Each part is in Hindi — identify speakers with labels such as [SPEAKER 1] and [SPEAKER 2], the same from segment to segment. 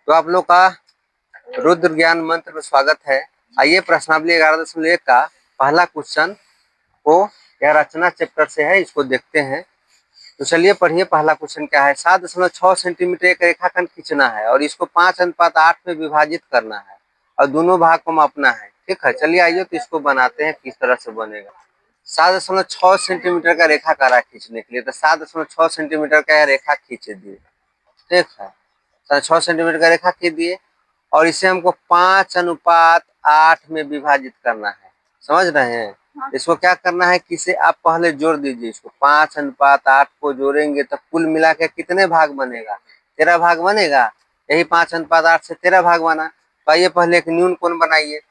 [SPEAKER 1] तो आप लोग का रुद्र ज्ञान मंत्र में स्वागत है। आइए प्रश्नावली 11.1 का पहला क्वेश्चन को यह रचना चैप्टर से है, इसको देखते हैं। तो चलिए पढ़िए पहला क्वेश्चन क्या है। 7.6 सेंटीमीटर एक रेखाखंड खींचना है और इसको 5:8 में विभाजित करना है और दोनों भाग को मापना है। ठीक है, चलिए आइए तो इसको बनाते हैं किस तरह से बनेगा। 7.6 सेंटीमीटर का रेखा करा खींचने के लिए, तो 7.6 सेंटीमीटर का यह रेखा खींच दिए। ठीक है, 6 सेंटीमीटर का रेखा खींच दिए और इसे हमको 5:8 में विभाजित करना है। समझ रहे हैं? हाँ। इसको क्या करना है कि इसे आप पहले जोड़ दीजिए। इसको 5:8 को जोड़ेंगे तो कुल मिला के कितने भाग बनेगा? 13 भाग बनेगा। यही 5:8 से 13 भाग बना। तो आइए पहले एक न्यून कोण बनाइए।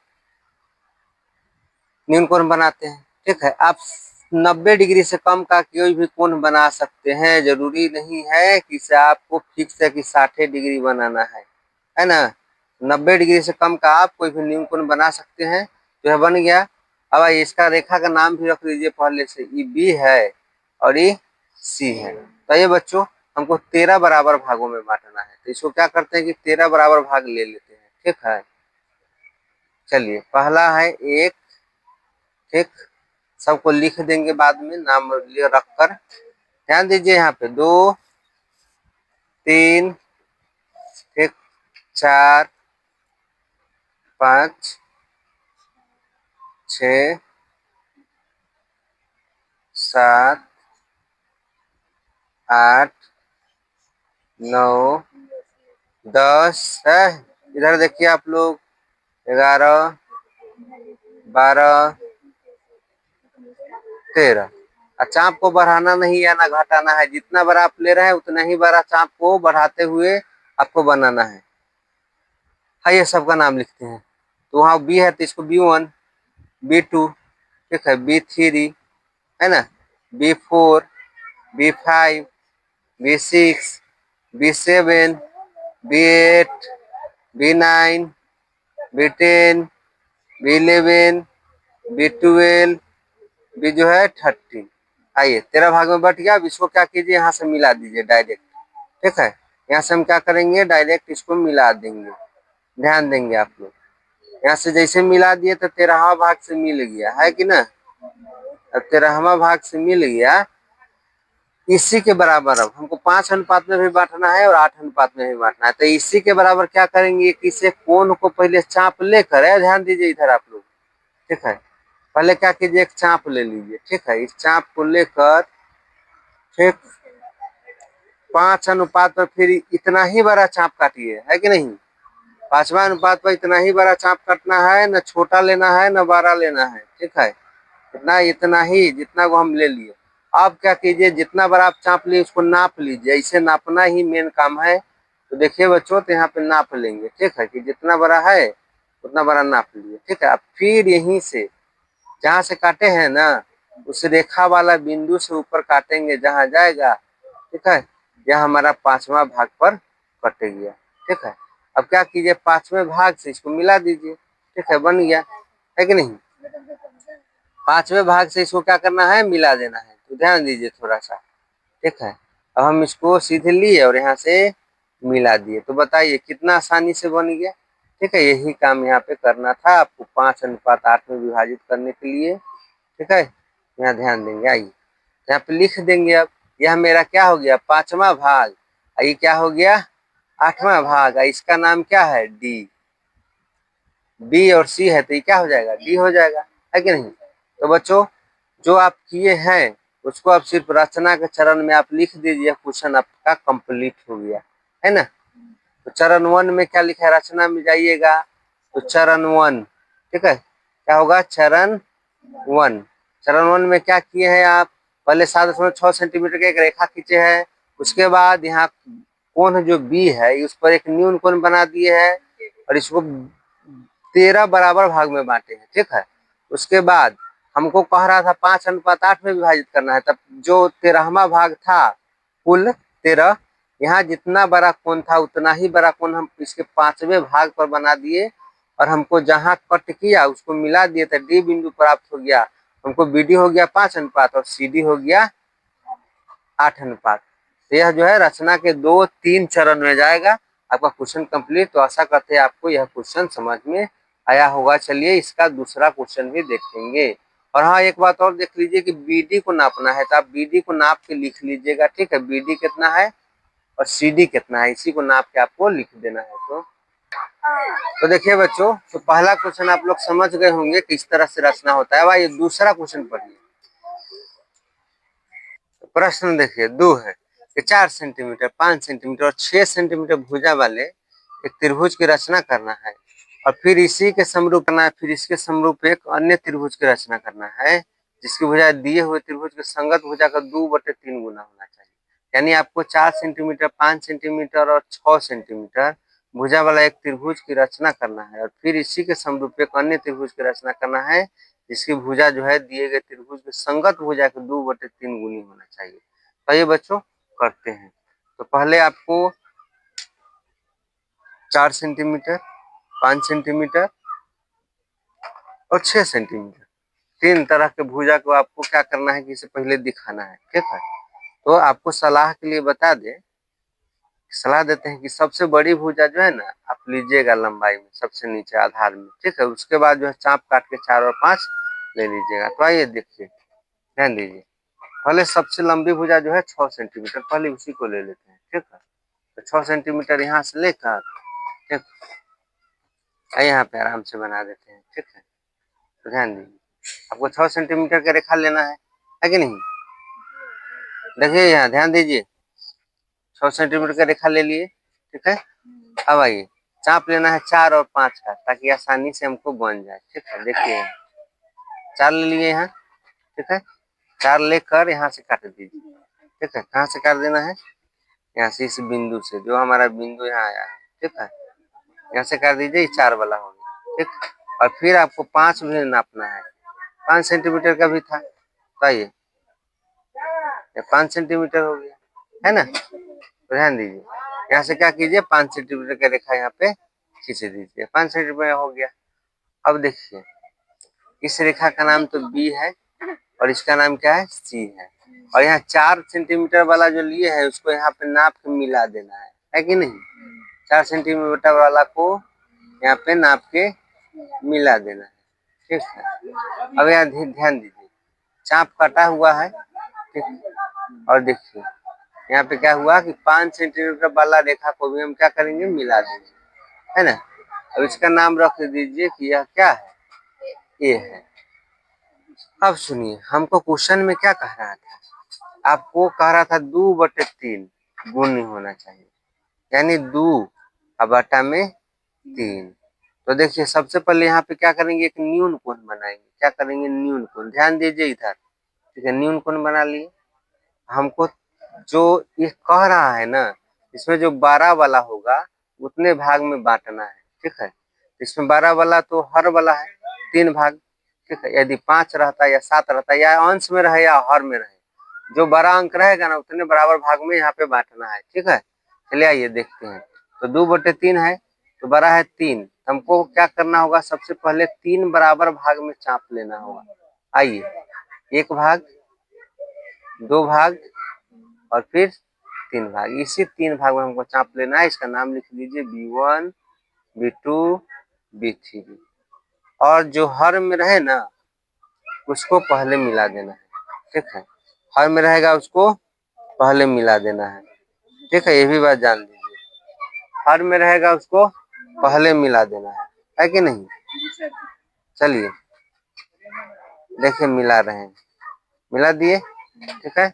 [SPEAKER 1] न्यून कोण बनाते हैं। ठीक है, आप 90 डिग्री से कम का कोई भी कोण बना सकते हैं। जरूरी नहीं है कि इसे आपको फिक्स है कि 60 डिग्री बनाना है ना। 90 डिग्री से कम का आप कोई भी न्यून कोण बना सकते हैं। तो यह बन गया। अब इसका रेखा का नाम भी रख लीजिए पहले से। ये बी है और ये सी है। तो ये बच्चों हमको 13 बराबर भागों में बांटना है। तो इसको क्या करते हैं कि 13 बराबर भाग ले लेते हैं। ठीक है, चलिए पहला है 1। ठीक, सबको लिख देंगे बाद में नाम रख कर। ध्यान दीजिए यहाँ पे 2, 3, ठीक, 4, 5, 6, 7, 8, 9, 10 है। इधर देखिए आप लोग 11, 12, 13। चाप को बढ़ाना नहीं है ना घटाना है। जितना बड़ा आप ले रहे हैं उतना ही बड़ा चाप को बढ़ाते हुए आपको बनाना है। आइए सबका नाम लिखते हैं। तो वहाँ बी है तो इसको B1, B2, ठीक है, B3 है ना, B4, B5, B6, B7, B8, B9, B10, B11, B12, B जो है 30। आइए 13 भाग में बट गया। अब इसको क्या कीजिए, यहाँ से मिला दीजिए डायरेक्ट। ठीक है, यहाँ से हम क्या करेंगे, डायरेक्ट इसको मिला देंगे। ध्यान देंगे आप लोग। यहाँ से जैसे मिला दिए तो 13वां भाग से मिल गया है कि ना। अब 13वां भाग से मिल गया, इसी के बराबर अब हमको 5 अनुपात में भी बांटना है और 8 अनुपात में भी बांटना है। तो इसी के बराबर क्या करेंगे कि इसे कोण को पहले चाप लेकर, है ध्यान दीजिए इधर आप लोग। ठीक है, पहले क्या कीजिए, एक चाप ले लीजिए। ठीक है, इस चाप को लेकर ठीक 5 अनुपात पर फिर इतना ही बड़ा चाप काटिए, है कि नहीं। 5वां अनुपात पर इतना ही बड़ा चाप काटना है, न छोटा लेना है न बड़ा लेना है। ठीक है, इतना ही जितना को हम ले लिए। अब क्या कीजिए, जितना बड़ा आप चाप लिए उसको नाप लीजिए। इसे नापना ही मेन काम है। तो देखिए बच्चों, तो यहाँ पे नाप लेंगे। ठीक है, कि जितना बड़ा है उतना बड़ा नाप लीजिए। ठीक है, अब फिर यहीं से जहाँ से काटे हैं ना, उस रेखा वाला बिंदु से ऊपर काटेंगे जहाँ जाएगा। ठीक है, यह हमारा 5वां भाग पर कट गया। ठीक है, अब क्या कीजिए, 5वें भाग से इसको मिला दीजिए। ठीक है, बन गया, है कि नहीं। 5वें भाग से इसको क्या करना है, मिला देना है। तो ध्यान दीजिए थोड़ा सा। ठीक है, अब हम इसको सीधे लिए और यहाँ से मिला दिए। तो बताइए कितना आसानी से बन गया। ठीक है, यही काम यहाँ पे करना था आपको 5:8 में विभाजित करने के लिए। ठीक है, यहाँ ध्यान देंगे। आइए यहाँ पे लिख देंगे। अब यह मेरा क्या हो गया, 5वां भाग। ये क्या हो गया, 8वां भाग। इसका नाम क्या है, डी। बी और सी है तो ये क्या हो जाएगा, डी हो जाएगा, है कि नहीं। तो बच्चों जो आप किए हैं उसको आप सिर्फ रचना के चरण में आप लिख दीजिए। क्वेश्चन आपका कंप्लीट हो गया, है ना। तो चरण 1 में क्या लिखा है, रचना में जाइएगा तो चरण 1। ठीक है, क्या होगा, चरण 1। चरण 1 में क्या किए हैं आप, पहले 7.6 सेंटीमीटर का एक रेखा खींचे हैं। उसके बाद यहाँ कोण जो बी है उस पर एक न्यून कोण बना दिए है और इसको 13 बराबर भाग में बांटे हैं। ठीक है, उसके बाद हमको कह रहा था 5:8 में विभाजित करना है। तब जो 13वां भाग था, कुल 13, यहाँ जितना बड़ा कोण था उतना ही बड़ा कोण हम इसके 5वें भाग पर बना दिए और हमको जहाँ कट किया उसको मिला दिए तो डी बिंदु प्राप्त हो गया। हमको बीडी हो गया 5 अनुपात और सीडी हो गया 8 अनुपात। तो यह जो है रचना के 2-3 चरण में जाएगा। आपका क्वेश्चन कंप्लीट। तो आशा करते हैं आपको यह क्वेश्चन समझ में आया होगा। चलिए इसका दूसरा क्वेश्चन भी देखेंगे। और हाँ, एक बात और देख लीजिए कि बीडी को नापना है, तो आप बीडी को नाप के लिख लीजिएगा, ठीक है। बीडी कितना है और सीडी कितना है, इसी को नाप के आपको लिख देना है। तो देखिए बच्चों, तो पहला क्वेश्चन आप लोग समझ गए होंगे किस तरह से रचना होता है। भाई दूसरा क्वेश्चन पढ़िए। प्रश्न देखिए, दो है कि 4 सेंटीमीटर, 5 सेंटीमीटर और 6 सेंटीमीटर भुजा वाले एक त्रिभुज की रचना करना है और फिर इसी के समरूप करना है। फिर इसके समरूप एक अन्य त्रिभुज की रचना करना है जिसकी भुजा दिए हुए त्रिभुज के संगत भुजा का 2/3 गुना होना चाहिए। यानी आपको 4 सेंटीमीटर, 5 सेंटीमीटर और 6 सेंटीमीटर भुजा वाला एक त्रिभुज की रचना करना है और फिर इसी के समरूप एक अन्य त्रिभुज की रचना करना है जिसकी भुजा जो है दिए गए त्रिभुज के संगत भुजा के 2/3 गुनी होना चाहिए। तो ये बच्चों करते हैं। तो पहले आपको 4 सेंटीमीटर, 5 सेंटीमीटर और 6 सेंटीमीटर तीन तरह के भुजा को आपको क्या करना है कि इसे पहले दिखाना है, ठीक है। तो आपको सलाह के लिए बता दें, सलाह देते हैं कि सबसे बड़ी भुजा जो है ना आप लीजिएगा लंबाई में सबसे नीचे आधार में, ठीक है। उसके बाद जो है चाप काट के 4 और 5 ले लीजिएगा। तो आइए देखिए, ध्यान दीजिए। पहले सबसे लंबी भुजा जो है 6 सेंटीमीटर, पहले उसी को ले लेते हैं, ठीक है। तो 6 सेंटीमीटर यहाँ से लेकर, ठीक, यहाँ पे आराम से बना देते हैं, ठीक है। तो ध्यान दीजिए, आपको 6 सेंटीमीटर का रेखा लेना है कि नहीं। देखिए यहाँ ध्यान दीजिए, 6 सेंटीमीटर का रेखा ले लिए, ठीक है। अब आइए चाप लेना है 4 और 5 का, ताकि आसानी से हमको बन जाए, ठीक है। देखिए 4 ले लिए यहाँ, ठीक है। 4 लेकर यहाँ से काट दीजिए, ठीक है। कहाँ से काट देना है, यहाँ से इस बिंदु से, जो हमारा बिंदु यहाँ आया है, ठीक है। यहाँ से काट दीजिए, 4 वाला हो गया, ठीक। और फिर आपको 5 भी नापना है, 5 सेंटीमीटर का भी था। तो आइए 5 सेंटीमीटर हो गया, है ना। तो ध्यान दीजिए, यहाँ से क्या कीजिए, 5 सेंटीमीटर का रेखा यहाँ पे खींच दीजिए, 5 सेंटीमीटर हो गया। अब देखिए इस रेखा का नाम तो बी है और इसका नाम क्या है, सी है। और यहाँ 4 सेंटीमीटर वाला जो लिए है उसको यहाँ पे नाप के मिला देना है कि नहीं। 4 सेंटीमीटर वाला को यहाँ पे नाप के मिला देना है, ठीक है। अब यहाँ ध्यान दीजिए, चाप कटा हुआ है, ठीक। और देखिए यहाँ पे क्या हुआ कि 5 सेंटीमीटर वाला रेखा को भी हम क्या करेंगे, मिला देंगे, है ना। अब इसका नाम रख दीजिए कि यह क्या है, ये है। अब सुनिए, हमको क्वेश्चन में क्या कह रहा था, आपको कह रहा था 2/3 गुनी होना चाहिए, यानी 2 बटा में 3। तो देखिए सबसे पहले यहाँ पे क्या करेंगे, एक न्यून कोण बनाएंगे। क्या करेंगे, न्यून कोण। ध्यान दीजिए इधर, ठीक है। न्यून कोण बना लिए। हमको जो ये कह रहा है ना, इसमें जो 12 वाला होगा उतने भाग में बांटना है, ठीक है। इसमें 12 वाला तो हर वाला है 3 भाग, ठीक है। यदि 5 रहता या 7 रहता या अंश में रहे या हर में रहे, जो बड़ा अंक रहेगा ना उतने बराबर भाग में यहाँ पे बांटना है, ठीक है। चलिए आइए देखते हैं। तो 2/3 है तो बड़ा है 3, हमको क्या करना होगा, सबसे पहले 3 बराबर भाग में चाप लेना होगा। आइए 1 भाग, 2 भाग और फिर 3 भाग। इसी 3 भाग में हमको चाप लेना है। इसका नाम लिख लीजिए B1, B2, B3। और जो हर में रहे ना उसको पहले मिला देना है, ठीक है। हर में रहेगा उसको पहले मिला देना है, ठीक है। ये भी बात जान लीजिए, हर में रहेगा उसको पहले मिला देना है कि नहीं। चलिए देखिए मिला रहे हैं, मिला दिए, ठीक है।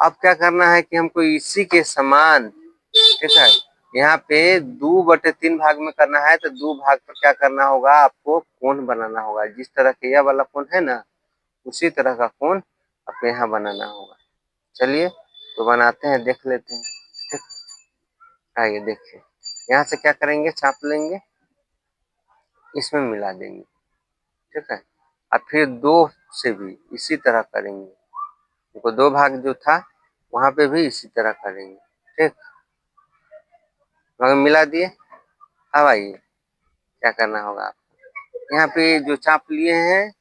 [SPEAKER 1] अब क्या करना है कि हमको इसी के समान, ठीक है, यहाँ पे 2/3 भाग में करना है। तो 2 भाग पर क्या करना होगा, आपको कोण बनाना होगा। जिस तरह के यह वाला कोण है ना उसी तरह का कोण आपको यहाँ बनाना होगा। चलिए तो बनाते हैं, देख लेते हैं, ठीक। आइए देखिए, यहाँ से क्या करेंगे, चाप लेंगे, इसमें मिला देंगे, ठीक है। और फिर 2 से भी इसी तरह करेंगे, देखो 2 भाग जो था वहां पे भी इसी तरह करेंगे, ठीक। मगर मिला दिए। अब आइए क्या करना होगा आपको, यहाँ पे जो चाप लिए हैं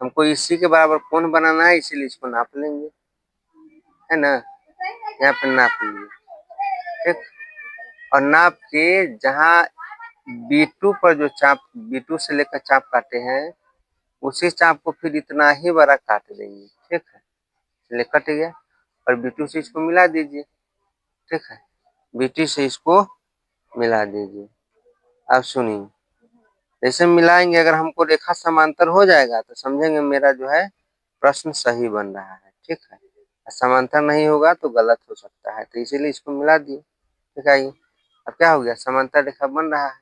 [SPEAKER 1] हमको इसी के बराबर कोण बनाना है, इसीलिए इसको नाप लेंगे, है ना। यहाँ पे नाप लीजिए, ठीक। और नाप के जहाँ B2 पर जो चाप B2 से लेकर चाप काटे हैं उसी चाप को फिर इतना ही बड़ा काट देंगे। ठीक है, चलिए कट गया और B2 से इसको मिला दीजिए। ठीक है, B2 से इसको मिला दीजिए। अब सुनिए, जैसे मिलाएंगे अगर हमको रेखा समांतर हो जाएगा तो समझेंगे मेरा जो है प्रश्न सही बन रहा है। ठीक है, समांतर नहीं होगा तो गलत हो सकता है, तो इसीलिए इसको मिला दिए। ठीक है, अब क्या हो गया, समांतर रेखा बन रहा है।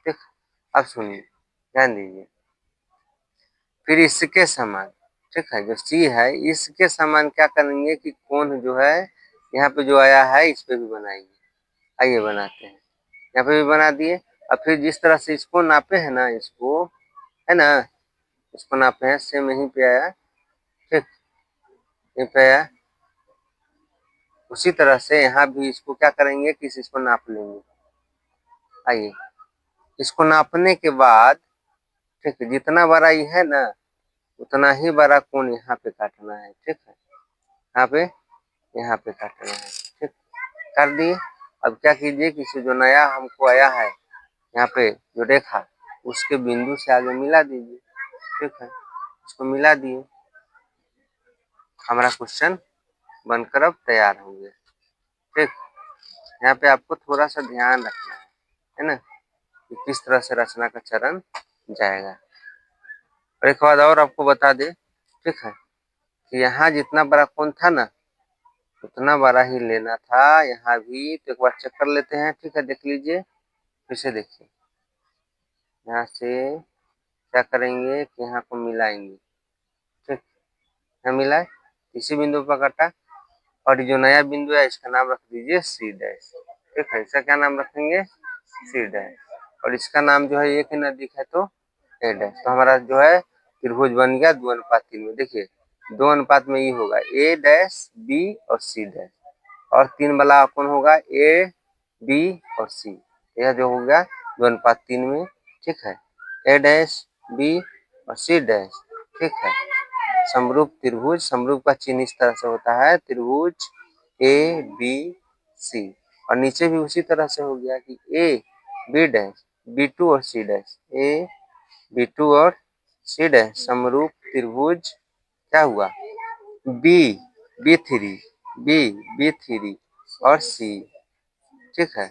[SPEAKER 1] ठीक, अब सुनिए ध्यान दीजिए, फिर इसके समान, ठीक है, जो सी है इसके समान क्या करेंगे कि कोण जो है यहाँ पे जो आया है इस पे भी बनाएंगे। आइए बनाते हैं, यहाँ पे भी बना दिए। अब फिर जिस तरह से इसको नापे है ना, इसको है ना, इसको नापे हैं सेम यहीं पे आया। ठीक, यहीं पे आया, उसी तरह से यहाँ भी इसको क्या करेंगे कि इसको नाप लेंगे। आइए, इसको नापने के बाद ठीक है, जितना बड़ा ये है ना उतना ही बड़ा कोण यहाँ पे काटना है। ठीक है, यहाँ पे काटना है। ठीक, कर दिए। अब क्या कीजिए कि जो नया हमको आया है यहाँ पे जो रेखा उसके बिंदु से आगे मिला दीजिए। ठीक है, इसको मिला दिए, हमारा क्वेश्चन बनकर अब तैयार हो गया। ठीक, यहाँ पे आपको थोड़ा सा ध्यान रखना है ना, कि किस तरह से रचना का चरण जाएगा। और एक बात और आपको बता दे, ठीक है, कि यहाँ जितना बड़ा कोण था ना उतना बड़ा ही लेना था यहाँ भी। तो एक बार चेक कर लेते हैं। ठीक है, देख लीजिए, फिर से देखिए, यहाँ से क्या करेंगे कि यहाँ को मिलाएंगे। ठीक, यहाँ मिलाए, इसी बिंदु पर काटा और जो नया बिंदु है इसका नाम रख दीजिए सी डैश। ठीक है, इसका क्या नाम रखेंगे, सी डैश, और इसका नाम जो है एक ही नजदीक है तो ए डैश। तो हमारा जो है त्रिभुज बन गया 2:3 में। देखिए 2 अनुपात में ये होगा ए डैश बी और सी डैश, और 3 वाला कौन होगा ए बी और सी। यह जो हो गया 2:3 में। ठीक है, ए डैश बी और सी डैश। ठीक है, समरूप त्रिभुज, समरूप का चिन्ह इस तरह से होता है, त्रिभुज ए बी सी, और नीचे भी उसी तरह से हो गया कि ए बी डैश B2 और सी डैश, ए B2 और सी डैश समरूप त्रिभुज क्या हुआ बी B3 और सी। ठीक है,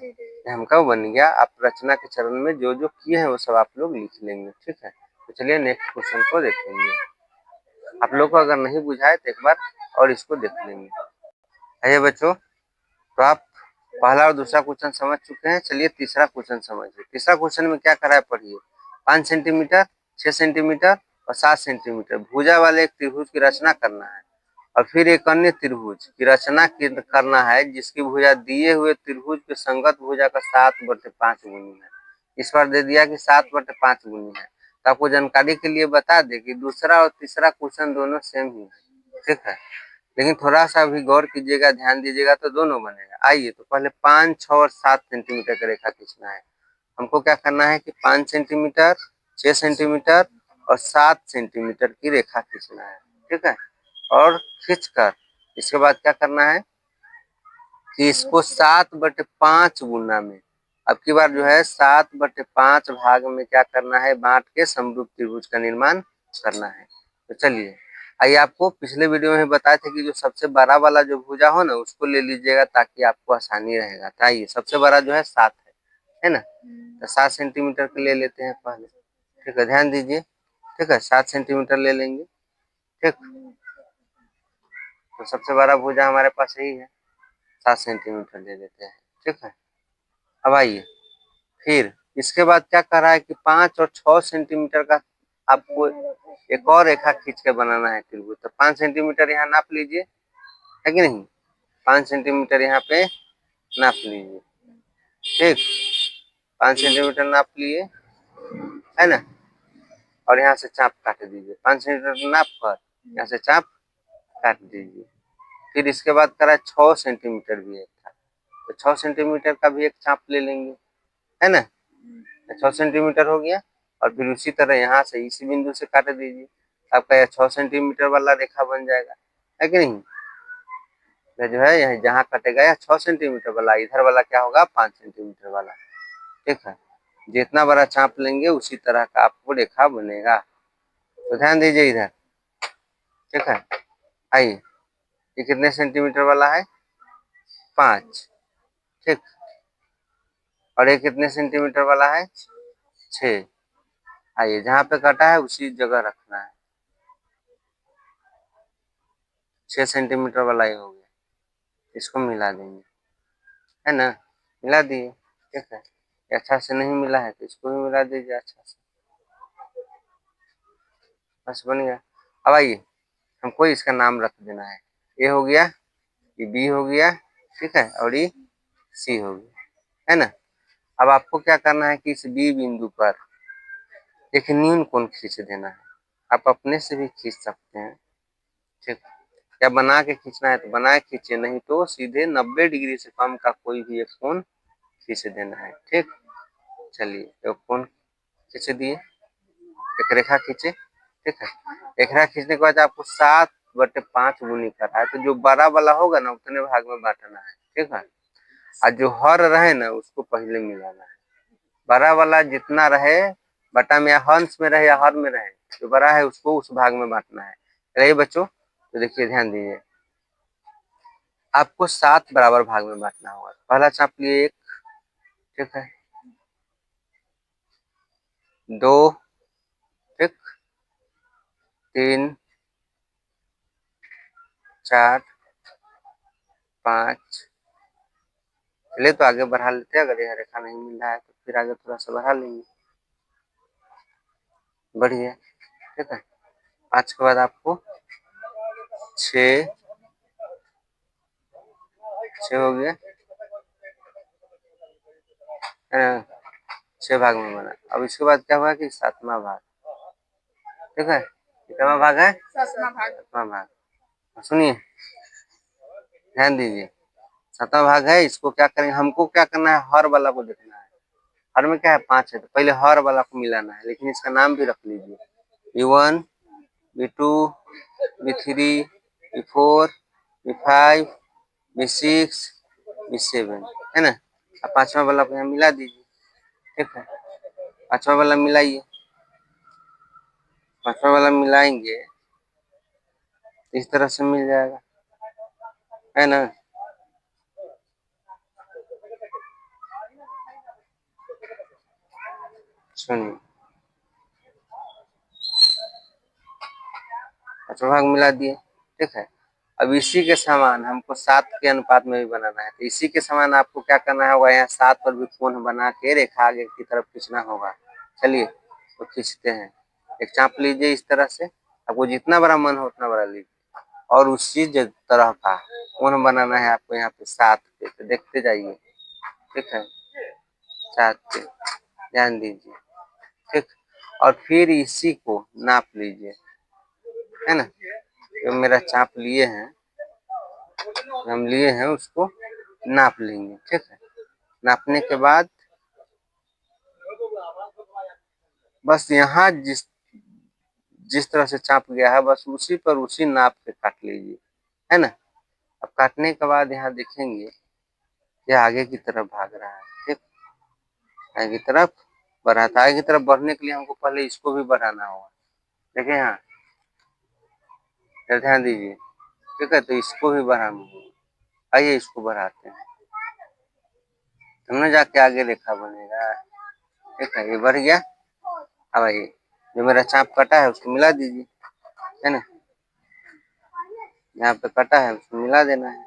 [SPEAKER 1] हम कब बन गया। आप रचना के चरण में जो जो किए हैं वो सब आप लोग लिख लेंगे। ठीक है, तो चलिए नेक्स्ट क्वेश्चन को देखेंगे। आप लोग को अगर नहीं बुझाए तो एक बार और इसको देख लेंगे। आइए बच्चों, तो आप पहला और दूसरा क्वेश्चन समझ चुके हैं। चलिए तीसरा क्वेश्चन समझिए। तीसरा क्वेश्चन में क्या करा है पढ़िए। 5 सेंटीमीटर, 6 सेंटीमीटर और 7 सेंटीमीटर भुजा वाले एक त्रिभुज की रचना करना है, और फिर एक अन्य त्रिभुज की रचना करना है जिसकी भुजा दिए हुए त्रिभुज के संगत भुजा का 7/5 गुनी है। इस बार दे दिया कि 7/5 गुनी है। तो आपको जानकारी के लिए बता दें कि दूसरा और तीसरा क्वेश्चन दोनों सेम ही है। ठीक है, लेकिन थोड़ा सा भी गौर कीजिएगा, ध्यान दीजिएगा तो दोनों बनेगा। आइए, तो पहले 5, 6 और 7 सेंटीमीटर का रेखा खींचना है। हमको क्या करना है कि 5 सेंटीमीटर, 6 सेंटीमीटर और 7 सेंटीमीटर की रेखा खींचना है। ठीक है, और खींचकर इसके बाद क्या करना है कि इसको 7/5 गुना में, अब की बार जो है 7/5 भाग में क्या करना है, बांट के समरूप त्रिभुज का निर्माण करना है। तो चलिए, आइए, आपको पिछले वीडियो में बताए थे कि जो सबसे बड़ा वाला जो भुजा हो ना उसको ले लीजिएगा ताकि आपको आसानी रहेगा। तो आइए, सबसे बड़ा जो है 7 है ना, तो 7 सेंटीमीटर के ले लेते हैं पहले। ठीक है, ध्यान दीजिए। ठीक है, 7 सेंटीमीटर ले लेंगे। ठीक, तो सबसे बड़ा भुजा हमारे पास यही है, 7 सेंटीमीटर ले लेते हैं। ठीक है, अब आइए, फिर इसके बाद क्या कर रहा है कि 5 और 6 सेंटीमीटर का आपको एक और रेखा खींच के बनाना है त्रिभुज। तो 5 सेंटीमीटर यहाँ नाप लीजिए, है कि नहीं, 5 सेंटीमीटर यहाँ पे नाप लीजिए। ठीक, 5 सेंटीमीटर नाप लिए, है ना, और यहाँ से चाप काट दीजिए। 5 सेंटीमीटर नाप कर यहाँ से चाप काट दीजिए। फिर इसके बाद करा 6 सेंटीमीटर भी एक था, तो 6 सेंटीमीटर का भी एक चाप ले लेंगे, है ना, 6 सेंटीमीटर हो गया। और फिर उसी तरह यहाँ से इसी बिंदु से काट दीजिए, आपका यह 6 सेंटीमीटर वाला रेखा बन जाएगा, है कि नहीं। ये जो है यह जहाँ कटेगा यह 6 सेंटीमीटर वाला, इधर वाला क्या होगा 5 सेंटीमीटर वाला। ठीक है, जितना बड़ा चाप लेंगे उसी तरह का आपको रेखा बनेगा। तो ध्यान दीजिए इधर। ठीक है, आइए, ये कितने सेंटीमीटर वाला है 5। ठीक, और ये कितने सेंटीमीटर वाला है 6। आइए, जहाँ पे कटा है उसी जगह रखना है। 6 सेंटीमीटर वाला ही हो गया, इसको मिला देंगे, है ना, मिला दिए। ठीक है, अच्छा से नहीं मिला है तो इसको भी मिला दीजिए अच्छा से, बस बन गया। अब आइए, हमको इसका नाम रख देना है। ए हो गया, ये बी हो गया, ठीक है, और ये सी हो गया, है ना। अब आपको क्या करना है कि इस बी बिंदु पर एक न्यून कोण खींच देना है। आप अपने से भी खींच सकते हैं। ठीक, या बना के खींचना है तो बना के खींचिए, नहीं तो सीधे 90 डिग्री से कम का कोई भी एक कोण खींच देना है। ठीक, चलिए एक कोण खींच दिए, एक रेखा खींचे। ठीक है, एक रेखा खींचने के बाद आपको 7/5 गुनी करना है, तो जो बड़ा वाला होगा ना उतने भाग में बांटना है। ठीक है, और जो हर रहे ना उसको पहले मिलाना है। बड़ा वाला जितना रहे बटा में या हंस में रहे या हर में रहे, जो बड़ा है उसको उस भाग में बांटना है। रही बच्चों, तो देखिए ध्यान दीजिए, आपको 7 बराबर भाग में बांटना होगा। पहला चाप लिए 1, ठीक है, 2, ठीक, 3, 4, 5। चलिए तो आगे बढ़ा लेते हैं, अगर यह रेखा नहीं मिल रहा है तो फिर आगे थोड़ा सा बढ़ा लेंगे, बढ़िया। ठीक है, 5 के बाद आपको 6 हो गया, है ना, 6 भाग में बना। अब इसके बाद क्या हुआ कि 7वां भाग। ठीक है, कितना भाग है 7वां भाग। सुनिए, ध्यान दीजिए, 7वां भाग है, इसको क्या करेंगे, हमको क्या करना है, हर वाला को देखना है। हर में क्या है 5 है, तो पहले हर वाला को मिलाना है, लेकिन इसका नाम भी रख लीजिए, B1, B2, B3, B4, B5, B6, B7, है ना। अब 5वां वाला को यहाँ मिला दीजिए। ठीक है, 5वां वाला मिलाइए। 5वां वाला मिलाएंगे इस तरह से मिल जाएगा, है ना। सुनिए, 5वां भाग मिला दिए। ठीक है, अब इसी के समान हमको 7 के अनुपात में भी बनाना है, तो इसी के समान आपको क्या करना होगा, यहाँ 7 पर भी कोण बना के रेखा आगे की तरफ खींचना होगा। चलिए तो खींचते हैं। एक चाप लीजिए इस तरह से, आपको जितना बड़ा मन हो उतना बड़ा लीजिए, और उसी तरह का कोण बनाना है आपको यहाँ पे 7 पे, तो देखते जाइए। ठीक है, 7 पे ध्यान दीजिए। ठीक, और फिर इसी को नाप लीजिए, है ना। जो मेरा चाप लिए हैं, हम लिए हैं उसको नाप लेंगे। ठीक है, नापने के बाद बस यहाँ जिस जिस तरह से चाप गया है बस उसी पर उसी नाप के काट लीजिए, है ना। अब काटने के बाद यहाँ देखेंगे ये आगे की तरफ भाग रहा है। ठीक, आगे की तरफ बढ़ा था, आगे की तरफ बढ़ने के लिए हमको पहले इसको भी बढ़ाना होगा। देखिए यहाँ, ध्यान दीजिए। ठीक है, तो इसको भी बढ़ाना होगा। आइए इसको बढ़ाते हैं, तब ना जाके आगे रेखा बनेगा। ठीक है, ये बढ़ गया। अब आइए, जो मेरा चाप कटा है उसको मिला दीजिए, है ना। यहाँ पे कटा है उसको मिला देना है।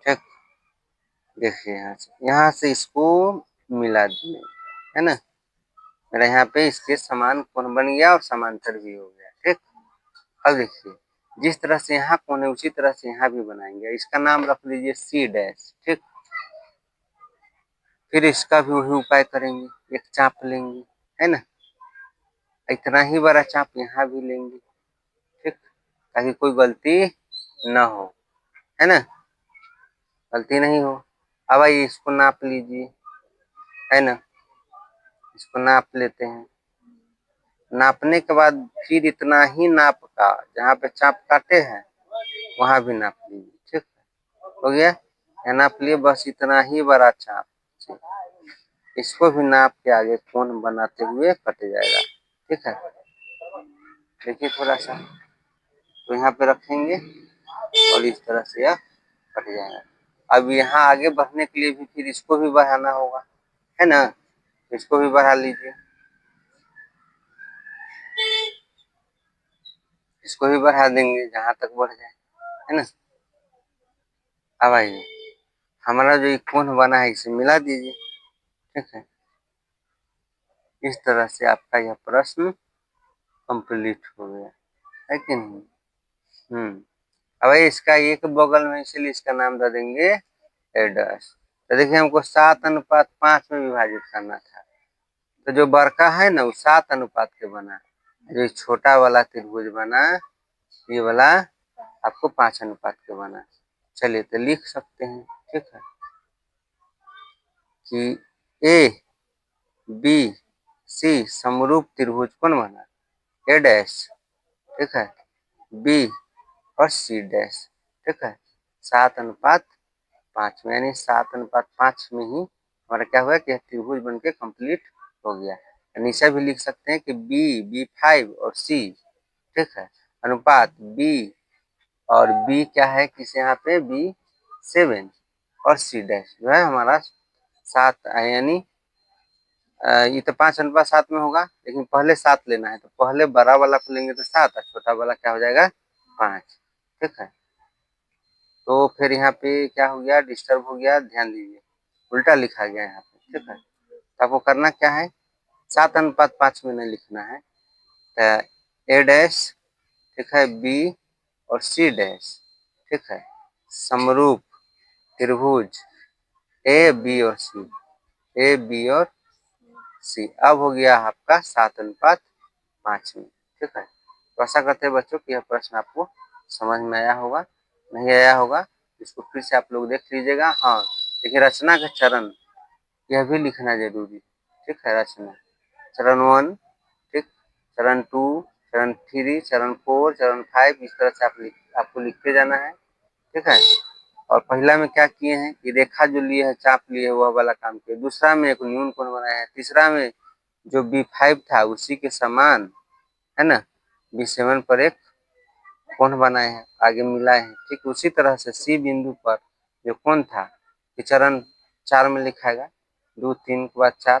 [SPEAKER 1] ठीक, देखिए यहाँ से इसको मिला दिए, है ना। मेरा यहाँ पे इसके समान कोण बन गया और समांतर भी हो गया। ठीक, अब देखिए, जिस तरह से यहाँ कोण है उसी तरह से यहाँ भी बनाएंगे। इसका नाम रख लीजिए C'। ठीक, फिर इसका भी वही उपाय करेंगे, एक चाप लेंगे, है ना, इतना ही बड़ा चाप यहाँ भी लेंगे। ठीक, ताकि कोई गलती ना हो, है ना, गलती नहीं हो। अब आइए इसको नाप लीजिए, है ना, इसको नाप लेते हैं। नापने के बाद फिर इतना ही नाप का जहाँ पे चाप काटे हैं वहां भी नाप लीजिए। ठीक है, हो गया। या नाप लिए, बस इतना ही बड़ा चाप, इसको भी नाप के आगे कोण बनाते हुए कट जाएगा। ठीक है, देखिए थोड़ा सा, तो यहाँ पे रखेंगे और इस तरह से यह कट जाएगा। अब यहाँ आगे बढ़ने के लिए भी फिर इसको भी बढ़ाना होगा, है ना, इसको भी बढ़ा लीजिए, इसको भी बढ़ा देंगे जहां तक बढ़ जाए, है ना। अब आइए, हमारा जो ये कोण बना है इसे मिला दीजिए। ठीक है, इस तरह से आपका यह प्रश्न कंप्लीट हो गया, है कि नहीं। अब इसका एक बगल में, इसलिए इसका नाम दे देंगे एडस। तो देखिए हमको 7:5 में विभाजित करना था, तो जो बड़का है ना वो 7 अनुपात के बना, जो छोटा वाला त्रिभुज बना ये वाला आपको 5 अनुपात के बना। चलिए तो लिख सकते हैं। ठीक है, कि ए बी सी समरूप त्रिभुज कौन बना, ए डैश। ठीक है, बी और सी डैश। ठीक है, 7:5 में, यानी 7:5 में ही हमारा क्या हुआ कि त्रिभुज बन के कंप्लीट हो गया। नीचे भी लिख सकते हैं कि B5 और C, ठीक है, अनुपात B और B क्या है किस यहाँ पे B7 और C डैश जो है हमारा 7, यानी ये तो 5:7 में होगा, लेकिन पहले 7 लेना है, तो पहले बड़ा वाला को लेंगे तो 7 और छोटा वाला क्या हो जाएगा 5। ठीक है, तो फिर यहाँ पे क्या हो गया, डिस्टर्ब हो गया, ध्यान दीजिए, उल्टा लिखा गया यहाँ पे। ठीक है, तो आपको करना क्या है, 7:5 में नहीं लिखना है, तो ए डैश, ठीक है, बी और सी डैश, ठीक है, समरूप त्रिभुज ए बी और सी, ए बी और सी। अब हो गया आपका 7:5 में। ठीक है, तो आशा करते हैं बच्चों कि यह प्रश्न आपको समझ में आया होगा, नहीं आया होगा इसको फिर से आप लोग देख लीजिएगा। हाँ, देखिए रचना के चरण यह भी लिखना जरूरी। ठीक है, रचना चरण 1, ठीक, चरण 2, चरण 3, चरण 4, चरण 5, इस तरह से आपको लिखते जाना है। ठीक है, और पहला में क्या किए हैं कि रेखा जो लिए है, चाप लिए वह वाला काम किए। दूसरा में एक न्यून कोण बनाया है। तीसरा में जो B5 था उसी के समान, है ना, B7 पर एक कोण बनाए हैं, आगे मिलाए हैं। ठीक उसी तरह से C बिंदु पर जो कोण था कि चरण 4 में लिखाएगा, 2, 3 के बाद 4,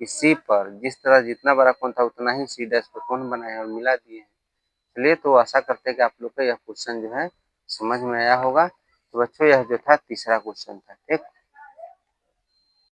[SPEAKER 1] कि C पर जिस तरह जितना बड़ा कोण था उतना ही C डैश पर कोण बनाए और मिला दिए हैं। चलिए, तो आशा करते हैं कि आप लोग को यह क्वेश्चन जो है समझ में आया होगा। तो बच्चों यह जो था तीसरा क्वेश्चन था। ठीक।